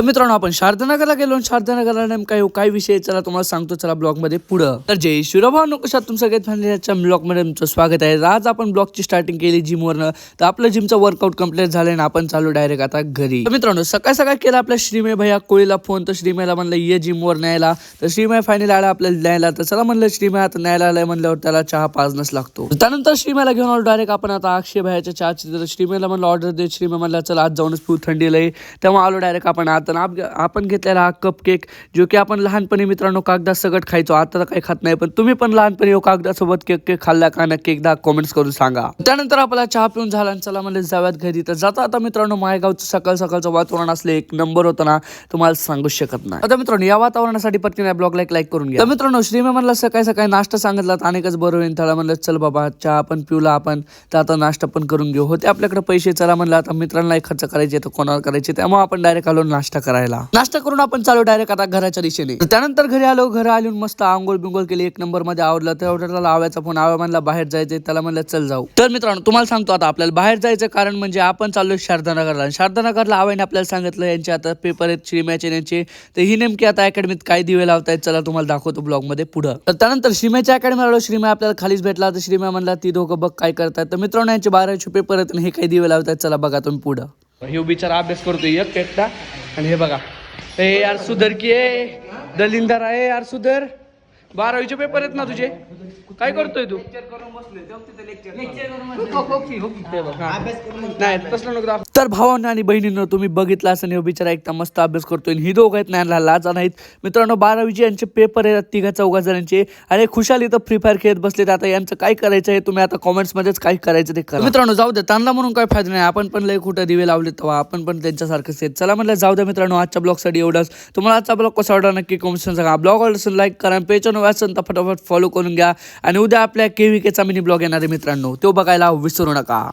तर मित्रांनो आपण शारदानगरला गेलो आणि शारदानगरला नेमका काय विषय चला तुम्हाला सांगतो चला ब्लॉग मध्ये पुढं. तर जय शिवभाव कशा तुम सगळ्यात फॅमिलीच्या ब्लॉग मध्ये तुमचं स्वागत आहे. आज आपण ब्लॉगची स्टार्टिंग केली जिमवरनं. तर आपलं जिमचं वर्कआउट कंप्लीट झालं आणि आपण चालू डायरेक्ट आता घरी. तर मित्रांनो सकाळ सकाळ केला आपल्या श्रीमय भैया कोळीला फोन. तर श्रीमयला म्हणलं ये जिमवर न्यायला. तर श्रीमय फायनल आला आपल्याला न्यायला. तर चला म्हणलं श्रीमय आता न्यायला आलाय म्हणल्यावर त्याला चहा पाजणच लागतो. त्यानंतर श्रीमयला घेऊन आलो डायरेक्ट आपण आता अक्षय भैयाच्या चहाची. तर श्रीमयला म्हणलं ऑर्डर दे. श्रीमय म्हणला चला आज जाऊनच पिऊ थंडी लई. तेव्हा आलो डायरेक्ट आपण आता आपण घेतलेला हा कप केक जो की आपण लहानपणी मित्रांनो कागदा सगट खायचो. आता तर काही खात नाही पण तुम्ही पण लहानपणी कागदासोबत केक खाल्ला का नक्की एकदा कॉमेंट्स करून सांगा. त्यानंतर आपला चहा पिऊन झाला आणि चला म्हणलं जाऊयात घरी. तर जाता आता मित्रांनो मायगावचं सकाळ सकाळचं वातावरण असले एक नंबर होतं ना तुम्हाला सांगू शकत नाही. आता मित्रांनो या वातावरणासाठी पटकन या ब्लॉगला एक लाईक करून घ्या. तर मित्रांनो श्रीमय म्हणला सकाळी सकाळी नाश्ता सांगितला अनेकच बरं होईल. त्याला म्हणलं चल बाबा चहा पण पिऊला आपण तर आता नाश्ता पण करून घेऊ. होते आपल्याकडे पैसे चला म्हणलं आता मित्रांना खर्च करायचे तर कोणाला करायचे त्यामुळे आपण डायरेक्ट आलो नाश्ता करायला. नाश्ता करून आपण चालू डायरेक्ट आता घराच्या दिशेने. त्यानंतर घरी आलो. घरी आलो मस्त आंघोळ बिंगोळ केली एक नंबर मध्ये आवडलं. त्याला आव्याचा फोन आव्या म्हणला बाहेर जायचंय. त्याला म्हणलं चल जाऊ. तर मित्रांनो तुम्हाला सांगतो आता आपल्याला बाहेर जायचं कारण म्हणजे आपण चाललोय शारदानगरला. शारदानगरला आव्याने आपल्याला सांगितलं यांचे आता पेपर आहेत श्रीमयाचे यांचे. तर ही नेमकी आता अकॅडमीत काय दिवे लावतायत चला तुम्हाला दाखवतो ब्लॉग मध्ये पुढं. तर त्यानंतर श्रीमयाच्या अकॅडमी आलो. श्रीमय आपल्याला खालीच भेटला. तर श्रीमय म्हणला ती दोघं बघ काय करतात. तर मित्रांनो यांचे 12चे पेपर आहेत आणि हे काही दिवे लावतायत चला बघा तुम्ही पुढं. हे बिचारा अभ्यास करतोय एकटा आणि हे बघा ए यार सुधर की दलिंदर आहे यार सुधर. 12वीचे पेपर आहेत ना तुझे काय करतोय तू. तर भावांनो आणि बहिणींनो तुम्ही बघितलं असं हे बिचारा एकटा मस्त अभ्यास करतोय. ही दोघं आहेत ना लाजा नाहीत मित्रांनो. 12वीचे यांचे पेपर आहेत तिघा चौघा जणांचे. अरे खुशाली तर फ्री फायर खेळत बसलेत. आता यांचं काय करायचं आहे तुम्ही आता कॉमेंट्स मध्येच काय करायचं ते करा. मित्रांनो जाऊ दे तांदला म्हणून काय फायदा नाही. आपण पण लय कुठं दिवे लावले तेव्हा आपण पण त्यांच्यासारखंच आहेत. चला म्हणलं जाऊ द्या मित्रांनो आजच्या ब्लॉगसाठी एवढंच. तुम्हाला आजचा ब्लॉग कसा वाटला नक्की कॉमेंट्स सांगा. ब्लॉग आवडला लाईक करा. पेजवर वाचन तर फटाफट फॉलो करून घ्या. आणि उद्या आपल्या KVKचा मिनी ब्लॉग येणार आहे मित्रांनो तो बघायला विसरू नका.